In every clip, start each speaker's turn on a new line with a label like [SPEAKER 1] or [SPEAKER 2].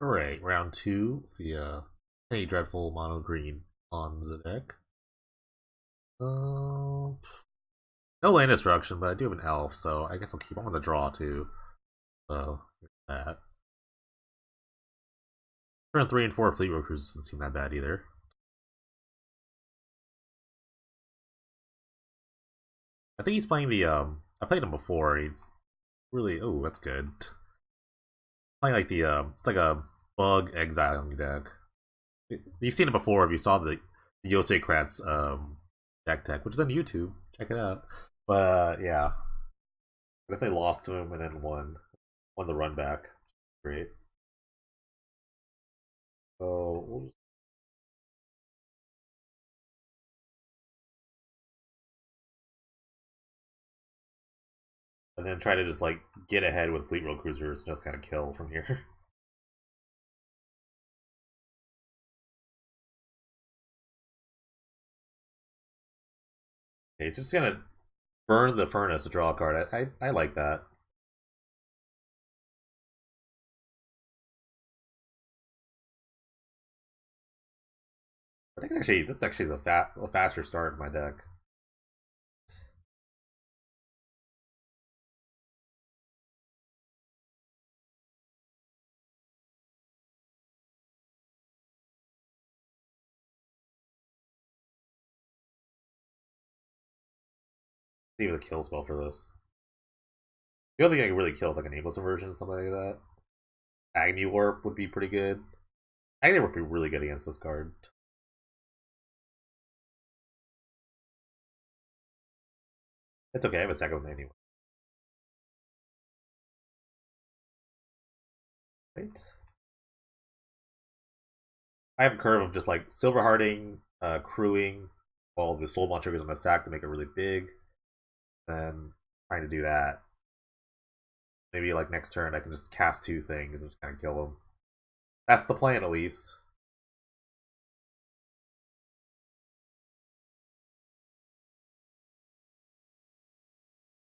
[SPEAKER 1] Alright, round two, the Penny Dreadful Mono Green Ponza deck. No land destruction, but I do have an elf, so I guess I'll keep on the draw too. So, that. Turn 3 and 4 Fleet Cruise doesn't seem that bad either. I think he's playing the, I played him before, he's really, oh, that's good. Playing like the, it's like a bug exiling deck. You've seen it before if you saw the Yosei Kratz deck tech, which is on YouTube. Check it out. But yeah, I definitely lost to him and then won the run back. Great. So we'll just and then try to just like get ahead with Fleet Road Cruisers and just kind of kill from here. Okay, so just gonna burn the furnace to draw a card. I like that. I think actually this is actually the faster start of my deck. Even a kill spell for this. The only thing I can really kill is like an aimless version, something like that. Agni Warp would be pretty good. Agni Warp would be really good against this card. It's okay, I have a second one anyway. Right. I have a curve of just like silver hearting, crewing, while the soul bond triggers on my stack to make it really big. Then trying to do that. Maybe like next turn I can just cast two things and just kind of kill them. That's the plan at least.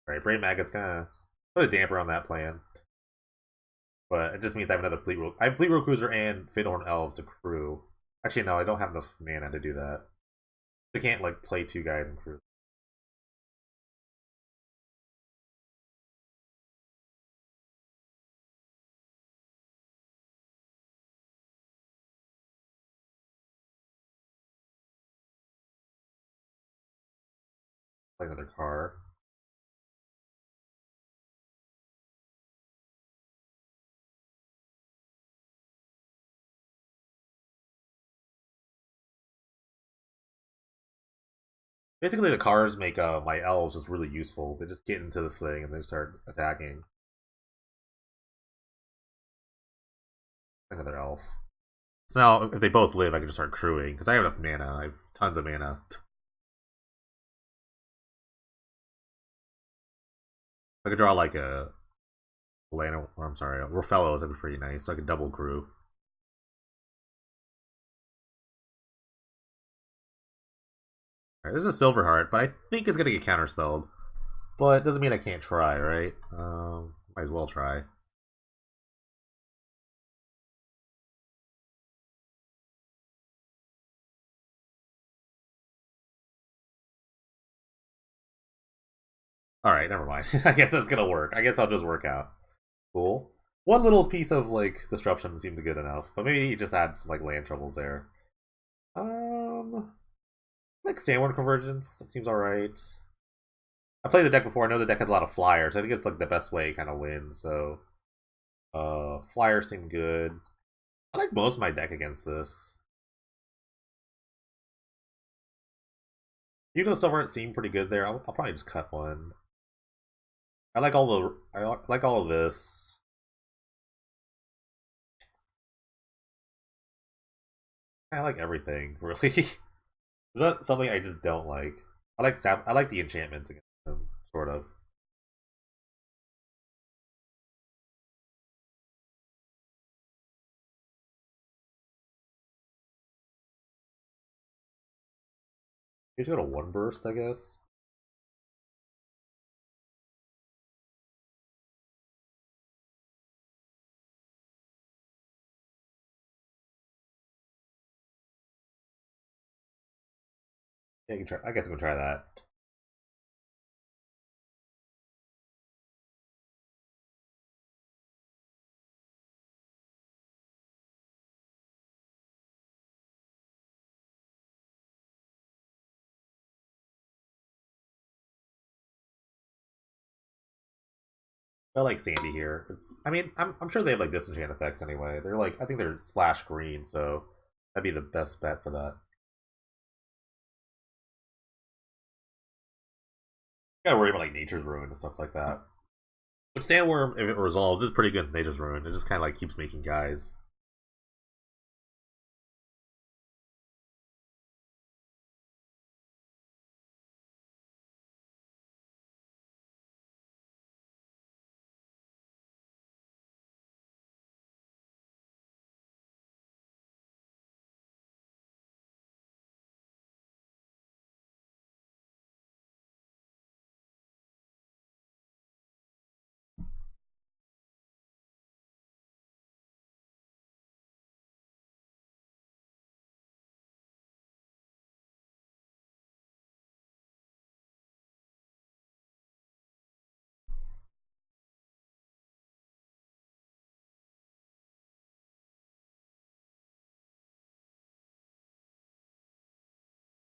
[SPEAKER 1] Alright, Brain Maggot's gonna put a damper on that plan. But it just means I have another Fleet Road. I have Fleet Road Cruiser and Fiddlehorn Elves to crew. Actually, no, I don't have enough mana to do that. I can't like play two guys and crew. Play another car. Basically, the cars make my elves just really useful. They just get into this thing and they start attacking. Another elf. So now, if they both live, I can just start crewing because I have enough mana. I have tons of mana. I could draw like a Lana, or I'm sorry, Rofellos. That'd be pretty nice. So I could double crew. Alright, there's a silver heart, but I think it's gonna get counterspelled. But it doesn't mean I can't try, right? Might as well try. Alright, never mind. I guess that's gonna work. I guess I'll just work out. Cool. One little piece of like disruption seemed good enough, but maybe he just had some like land troubles there. Um, like Sandworm Convergence. That seems alright. I played the deck before. I know the deck has a lot of flyers. I think it's like the best way to kind of win. So, flyers seem good. I like most of my deck against this. Even though some aren't seem pretty good there, I'll probably just cut one. I like all of this. I like everything really. There's not something I just don't like. I like the enchantments against them, sort of. You just go to one burst, I guess. Yeah, you can try. I guess I'm gonna try that. I like Sandy here. It's. I mean, I'm sure they have like disenchant effects anyway. They're like I think they're splash green, so that'd be the best bet for that. Gotta worry about like Nature's Ruin and stuff like that. But Sandworm, if it resolves, is pretty good with Nature's Ruin. It just kind of like keeps making guys.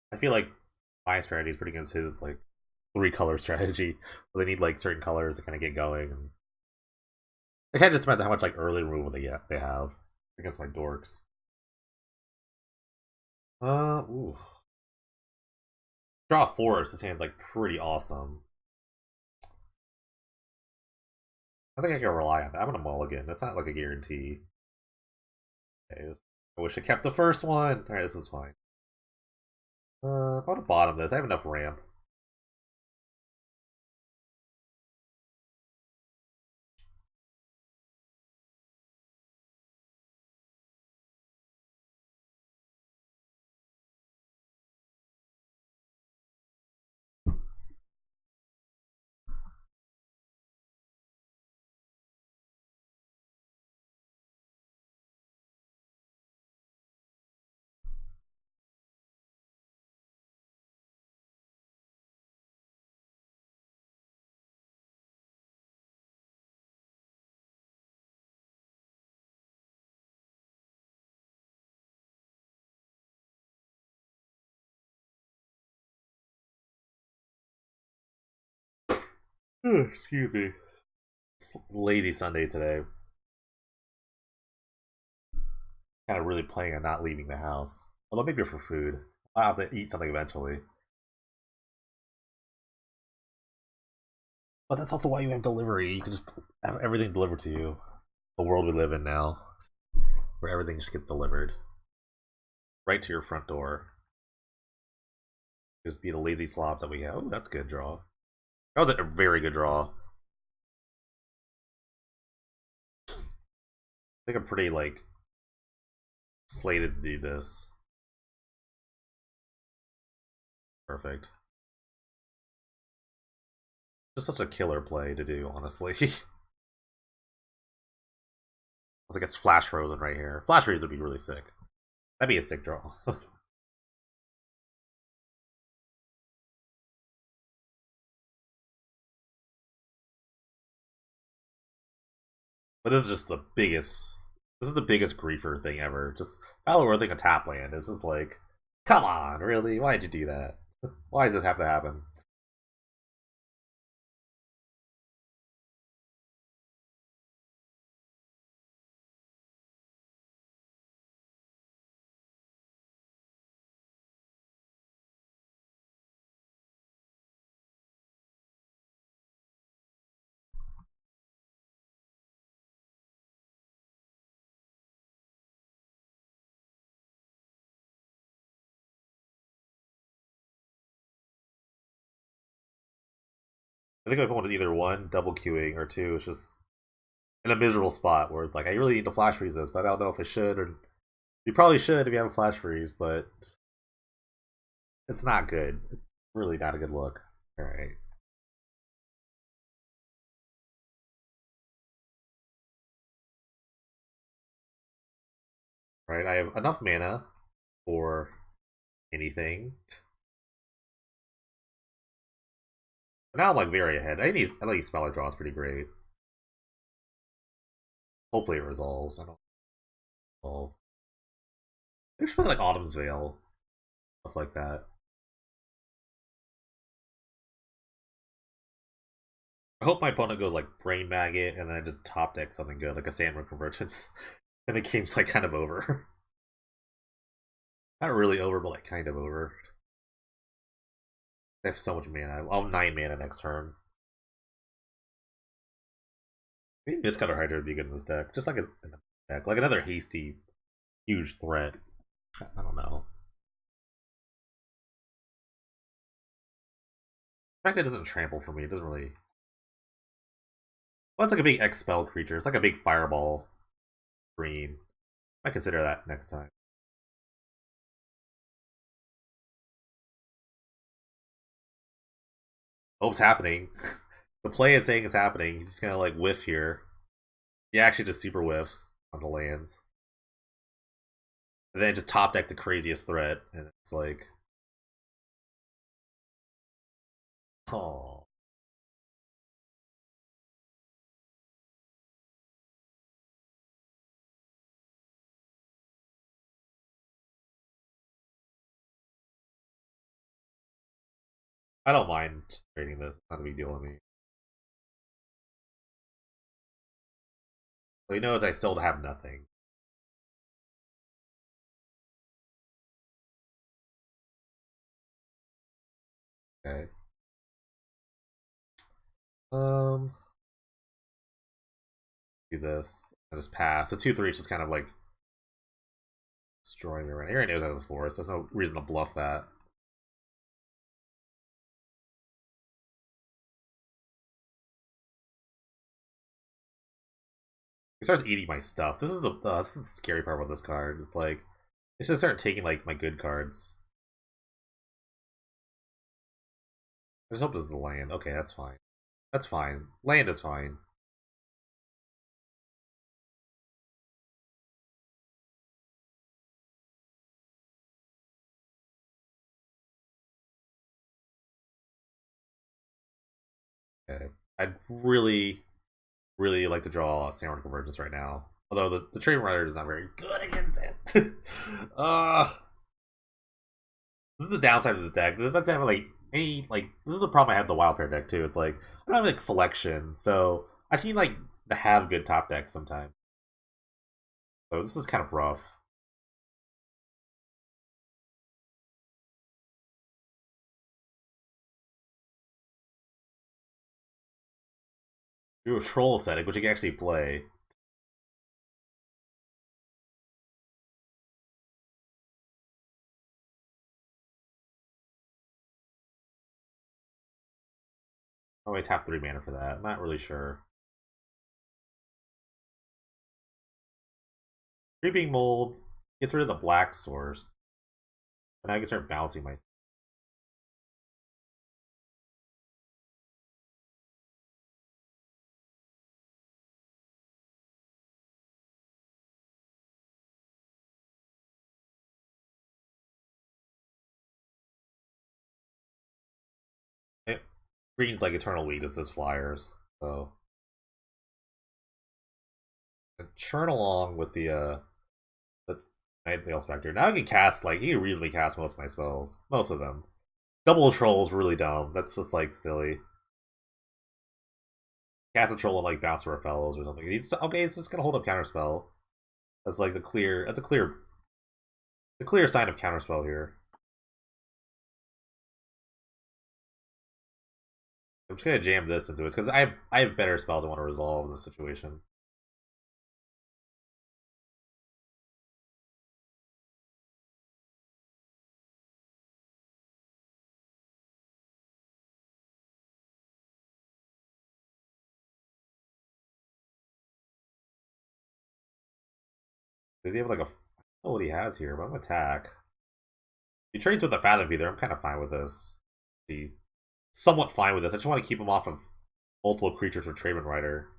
[SPEAKER 1] I feel like my strategy is pretty against his like 3 color strategy, where they need like certain colors to kind of get going. And it kind of just depends on how much like early removal they have against my dorks. Ooh. Draw a forest. This hand's like pretty awesome. I think I can rely on that. I'm gonna mulligan. That's not like a guarantee. Okay, I wish I kept the first one. Alright, this is fine. I want to bottom this. I have enough ramp. Excuse me. It's lazy Sunday today. Kind of really planning on not leaving the house. Although maybe for food. I'll have to eat something eventually. But that's also why you have delivery. You can just have everything delivered to you. The world we live in now, where everything just gets delivered right to your front door. Just be the lazy slobs that we have. Oh, that's a good draw. That was a very good draw. I think I'm pretty like slated to do this. Perfect. Just such a killer play to do, honestly. I was like, it's Flash Frozen right here. Flash Freeze would be really sick. That'd be a sick draw. But this is just the biggest. This is the biggest griefer thing ever. Just Valor Earthing a tap land. It's just like, come on, really? Why'd you do that? Why does this have to happen? I think my opponent is either one, double queuing, or two, it's just in a miserable spot where it's like, I really need to flash freeze this, but I don't know if I should, or you probably should if you have a flash freeze, but it's not good. It's really not a good look. Alright. Right, I have enough mana for anything. But now I'm like very ahead. I think Speller draw is pretty great. Hopefully it resolves. I don't resolve. I should play like Autumn's Veil, stuff like that. I hope my opponent goes like Brain Maggot and then I just top deck something good, like a Sandworm Convergence. And the game's like kind of over. Not really over, but like kind of over. I have so much mana. I'll have 9 mana next turn. Maybe Mistcutter Hydra would be good in this deck. Just like a deck. Like another hasty, huge threat. I don't know. The fact that it doesn't trample for me, it doesn't really. Well, it's like a big X spell creature. It's like a big fireball green. I consider that next time. Oh, it's happening. The play is saying it's happening. He's just gonna like whiff here. He actually just super whiffs on the lands. And then just top deck the craziest threat, and it's like, oh. I don't mind trading this. It's not a big deal to me. So he knows I still have nothing. Okay. Um, do this. I just pass. The 2/3 is just kind of like destroying me right now. He already knows I have a forest. There's no reason to bluff that. He starts eating my stuff. This is the scary part about this card. It's like it's just start taking like my good cards. I just hope this is a land. Okay, that's fine. That's fine. Land is fine. Okay. I'd really, really like to draw a Sandworm Convergence right now. Although the Train Rider is not very good against it. uh this is the downside of this deck. This doesn't have like any like this is the problem I have with the Wild Pair deck too. It's like I don't have like selection, so I just need like to have good top decks sometimes. So this is kind of rough. Do a troll aesthetic, which you can actually play. Oh, I tap 3 mana for that. I'm not really sure. Creeping Mold gets rid of the black source. And I can start bouncing my. Green's like Eternal Weakness as flyers. So I churn along with the Nightveil Spectre. Now I can cast like he can reasonably cast most of my spells. Most of them. Double troll is really dumb. That's just like silly. Cast a troll and like bounce for a fellows or something. He's okay, it's just gonna hold up counterspell. That's like the clear sign of counterspell here. I'm just gonna jam this into it because I have better spells I want to resolve in this situation. Does he have like a? I don't know what he has here, but I'm gonna attack. He trades with a Fathom Feeder. I'm kind of fine with this. See, somewhat fine with this. I just want to keep him off of multiple creatures for Travin Rider.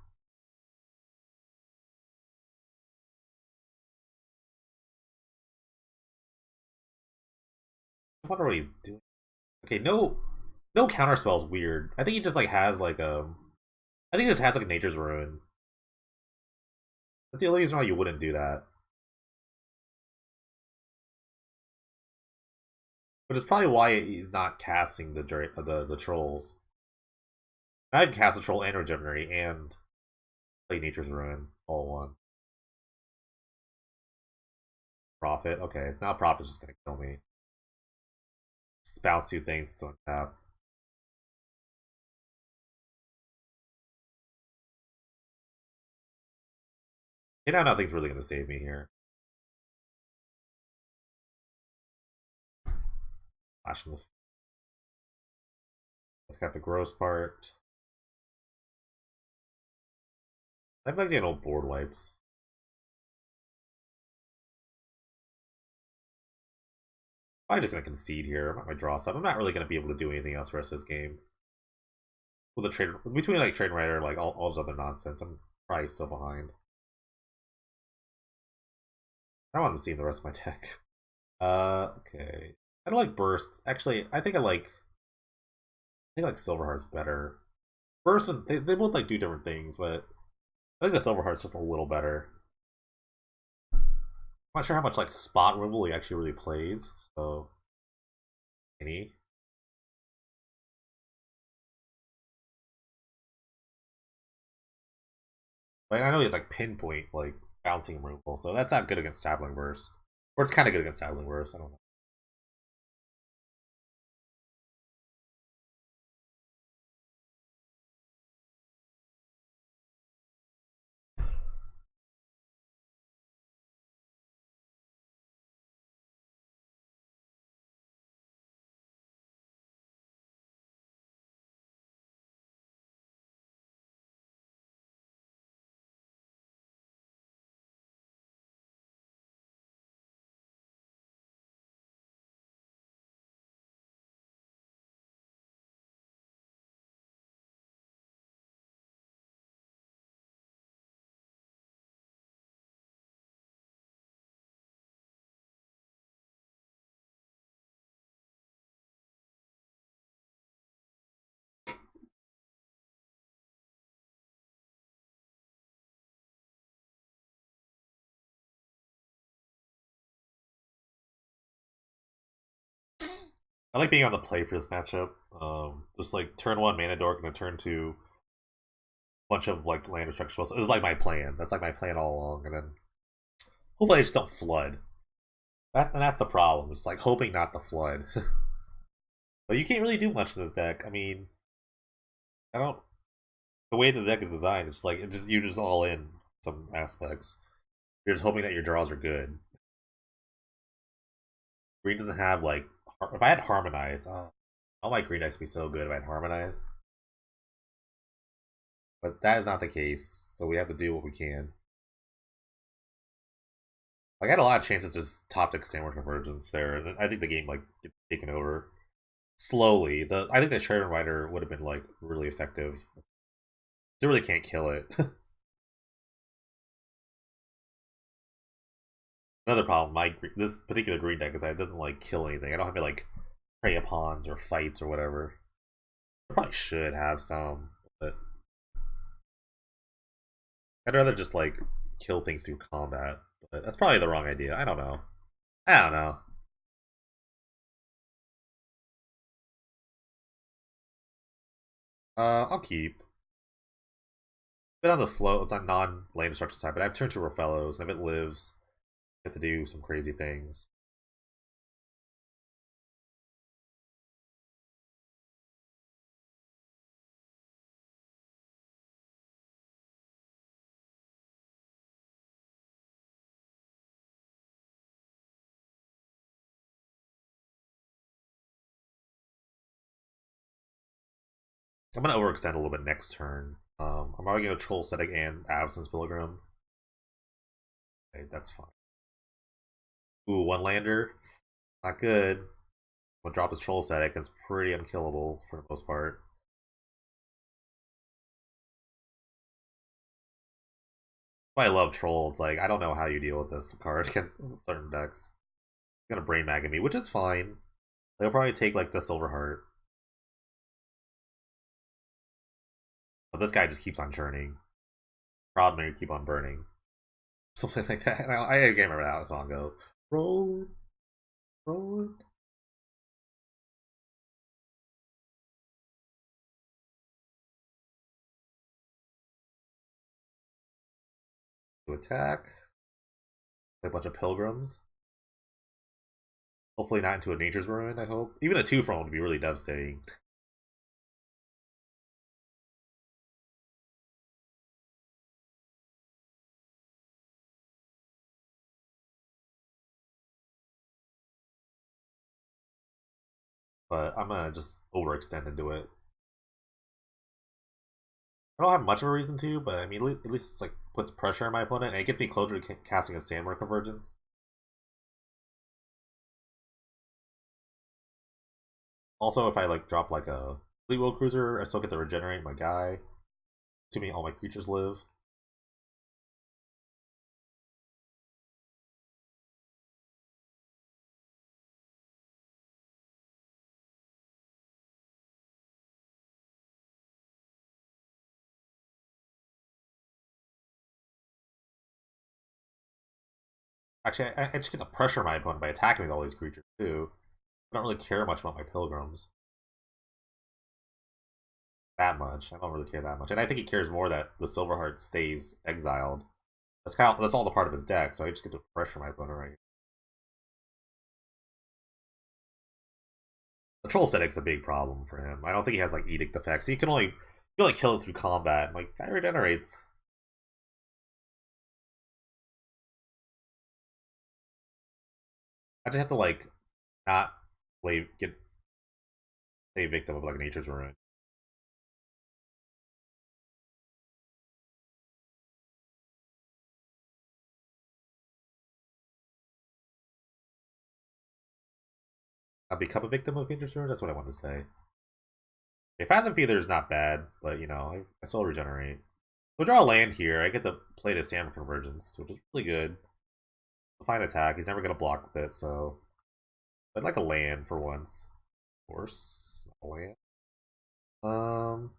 [SPEAKER 1] I wonder what he's doing. Okay, no. No counter spell's weird. I think he just like has like I think he just has like Nature's Ruin. That's the only reason why you wouldn't do that. But it's probably why he's not casting the trolls. I'd cast a troll and regenerate and play Nature's Ruin all at once. Profit. Okay, so now Profit's just gonna kill me. Bounce two things to untap. You know, nothing's really gonna save me here. Flash in the. Let's got the gross part. I'm like getting old board wipes. I'm just gonna concede here. I'm not gonna draw stuff. I'm not really gonna be able to do anything else for the rest of this game. With the trade between like trade writer, like all this other nonsense, I'm probably so behind. I want to see the rest of my deck. Okay. I don't like burst. Actually, I think like Silverheart's better. Burst and they both like do different things, but I think the Silverheart's just a little better. I'm not sure how much like spot removal he actually really plays, so any. Like I know he has like pinpoint like bouncing removal, so that's not good against Tabling Burst. Or it's kinda good against Tabling Burst, I don't know. I like being on the play for this matchup. Just like turn one mana dork and then turn two bunch of like land destruction spells. It was like my plan. That's like my plan all along, and then hopefully I just don't flood. That's the problem. It's like hoping not to flood. But you can't really do much in this deck. I mean, I don't. The way the deck is designed, it's like you're just all in some aspects. You're just hoping that your draws are good. Green doesn't have like. If I had harmonize, all my green decks would be so good if I had harmonize. But that is not the case, so we have to do what we can. Like, I had a lot of chances just top deck Sandwich Convergence there, and I think the game like gets taken over slowly. I think the Trade Rider would have been like really effective. They really can't kill it. Another problem, this particular green deck is that it doesn't like kill anything. I don't have any like prey upons or fights or whatever. I probably should have some, but I'd rather just like kill things through combat. But that's probably the wrong idea. I don't know. I don't know. I'll keep. Bit on the slow, it's on non-land destruction side, but I've turned to Rofellows, and if it lives, I have to do some crazy things. I'm gonna overextend a little bit next turn. I'm already gonna Troll Static and Absence Pilgrim. Okay, that's fine. Ooh, one lander. Not good. I'm gonna drop his Troll Static. It's pretty unkillable for the most part. But I love Troll. It's like, I don't know how you deal with this card against certain decks. It's gonna Brain Mag at me, which is fine. They'll probably take like the Silver Heart. But this guy just keeps on churning. Problem you keep on burning. Something like that. And I can't remember how the song goes. Roll it, roll it. To attack. A bunch of pilgrims. Hopefully not into a nature's ruin, I hope. Even a 2-for-1 would be really devastating. But I'm gonna just overextend into it. I don't have much of a reason to, but I mean, at least it's like puts pressure on my opponent, and it gets me closer to casting a Sandworm Convergence. Also, if I like drop like a Fleetwheel Cruiser, I still get to regenerate my guy, assuming all my creatures live. Actually, I just get to pressure my opponent by attacking with all these creatures too. I don't really care much about my pilgrims. That much. I don't really care that much. And I think he cares more that the Silverheart stays exiled. That's all the part of his deck, so I just get to pressure my opponent right here. The Troll Static's a big problem for him. I don't think he has like Edict effects. He can only kill it through combat. Like, guy regenerates. I just have to like not get a victim of like Nature's Ruin. I'll become a victim of Nature's Ruin. That's what I wanted to say. Okay, Fathom Feather is not bad, but you know, I still regenerate. We'll draw a land here. I get to play the Sandworm Convergence, which is really good. Fine attack. He's never gonna block with it, so I'd like a land for once. Of course, not a land. Um,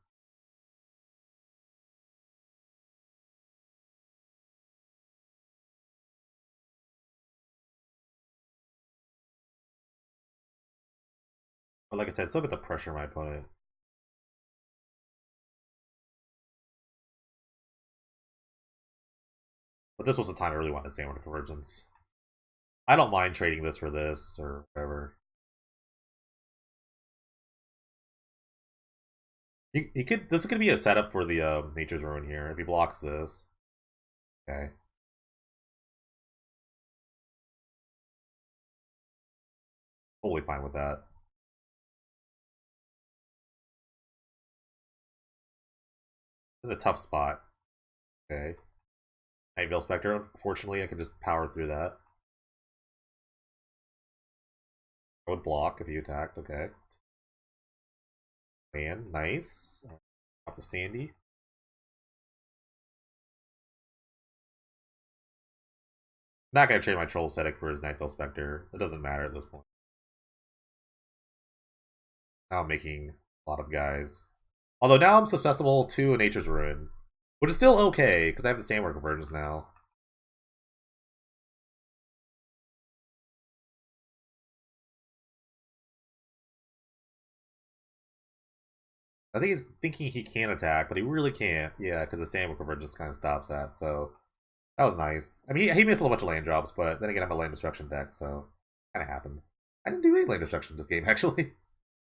[SPEAKER 1] but like I said, still get the pressure on my opponent. But this was the time I really wanted Sandworm Convergence. I don't mind trading this for this or whatever. He could. This is gonna be a setup for the Nature's Ruin here. If he blocks this, okay. Totally fine with that. This is a tough spot. Okay. Nightveil Spectre. Unfortunately, I can just power through that. I would block if he attacked. Okay. Man, nice. Off to Sandy. Not gonna trade my Troll Static for his Nightveil Spectre. It doesn't matter at this point. Now I'm making a lot of guys. Although now I'm susceptible to a Nature's Ruin, which is still okay because I have the Sandworm Convergence now. I think he's thinking he can attack, but he really can't. Yeah, because the Sandworm Convergence kind of stops that. So that was nice. I mean, he missed a little bunch of land drops, but then again, I'm a land destruction deck, so kind of happens. I didn't do any land destruction this game actually.